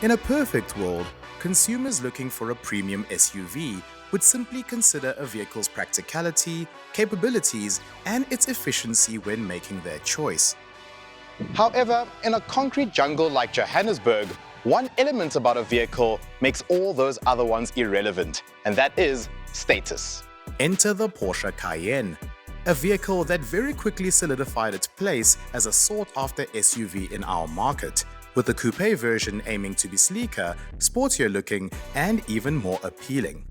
In a perfect world, consumers looking for a premium SUV would simply consider a vehicle's practicality, capabilities, and its efficiency when making their choice. However, in a concrete jungle like Johannesburg, one element about a vehicle makes all those other ones irrelevant, and that is status. Enter the Porsche Cayenne, a vehicle that very quickly solidified its place as a sought-after SUV in our market, with the coupe version aiming to be sleeker, sportier looking, and even more appealing.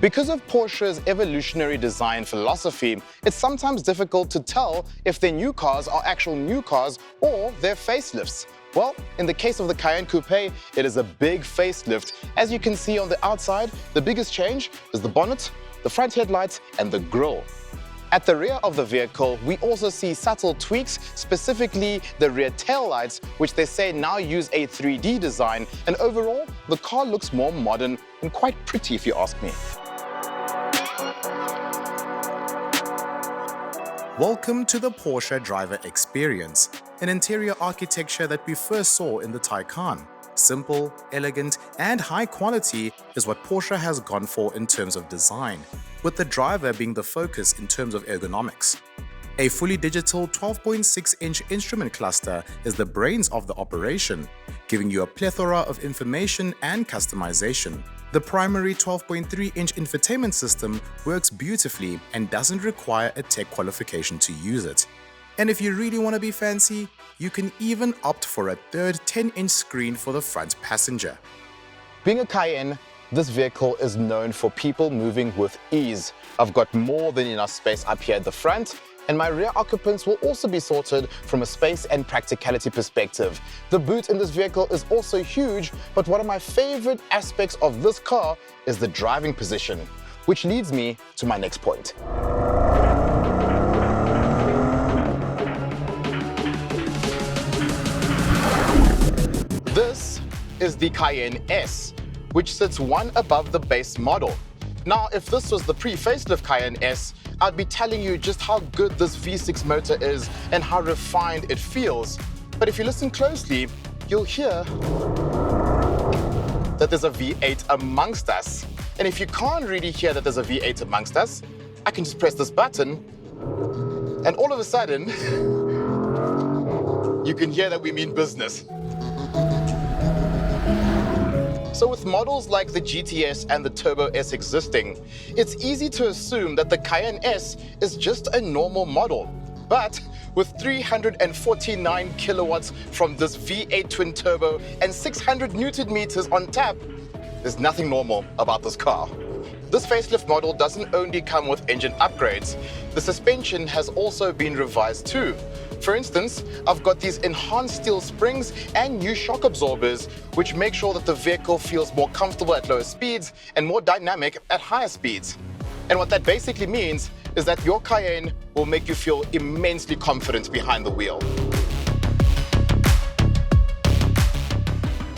Because of Porsche's evolutionary design philosophy, it's sometimes difficult to tell if their new cars are actual new cars or they're facelifts. Well, in the case of the Cayenne Coupe, it is a big facelift. As you can see on the outside, the biggest change is the bonnet, the front headlights, and the grille. At the rear of the vehicle, we also see subtle tweaks, specifically the rear taillights, which they say now use a 3D design, and overall, the car looks more modern and quite pretty if you ask me. Welcome to the Porsche driver experience, an interior architecture that we first saw in the Taycan. Simple, elegant, and high quality is what Porsche has gone for in terms of design, with the driver being the focus in terms of ergonomics. A fully digital 12.6-inch instrument cluster is the brains of the operation, giving you a plethora of information and customization. The primary 12.3-inch infotainment system works beautifully and doesn't require a tech qualification to use it. And if you really want to be fancy, you can even opt for a third 10-inch screen for the front passenger. Being a Cayenne, this vehicle is known for people moving with ease. I've got more than enough space up here at the front, and my rear occupants will also be sorted from a space and practicality perspective. The boot in this vehicle is also huge, but one of my favorite aspects of this car is the driving position, which leads me to my next point. This is the Cayenne S, which sits one above the base model. Now, if this was the pre-facelift Cayenne S, I'd be telling you just how good this V6 motor is and how refined it feels. But if you listen closely, you'll hear that there's a V8 amongst us. And if you can't really hear that there's a V8 amongst us, I can just press this button, and all of a sudden, you can hear that we mean business. So with models like the GTS and the Turbo S existing, it's easy to assume that the Cayenne S is just a normal model. But with 349 kilowatts from this V8 twin turbo and 600 Newton meters on tap, there's nothing normal about this car. This facelift model doesn't only come with engine upgrades, the suspension has also been revised too. For instance, I've got these enhanced steel springs and new shock absorbers, which make sure that the vehicle feels more comfortable at lower speeds and more dynamic at higher speeds. And what that basically means is that your Cayenne will make you feel immensely confident behind the wheel.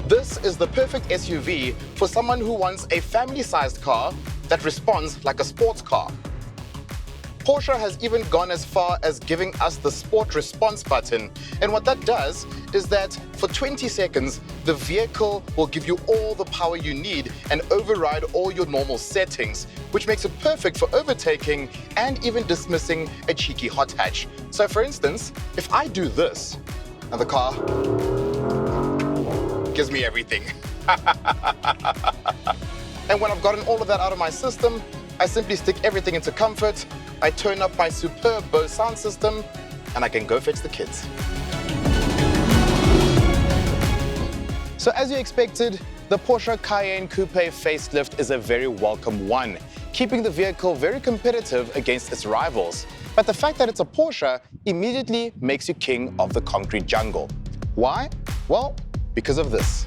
This is the perfect SUV for someone who wants a family-sized car that responds like a sports car. Porsche has even gone as far as giving us the Sport Response button, and what that does is that for 20 seconds, the vehicle will give you all the power you need and override all your normal settings, which makes it perfect for overtaking and even dismissing a cheeky hot hatch. So for instance, if I do this, and the car gives me everything. And when I've gotten all of that out of my system, I simply stick everything into comfort, I turn up my superb Bose sound system, and I can go fetch the kids. So as you expected, the Porsche Cayenne Coupe facelift is a very welcome one, keeping the vehicle very competitive against its rivals. But the fact that it's a Porsche immediately makes you king of the concrete jungle. Why? Well, because of this.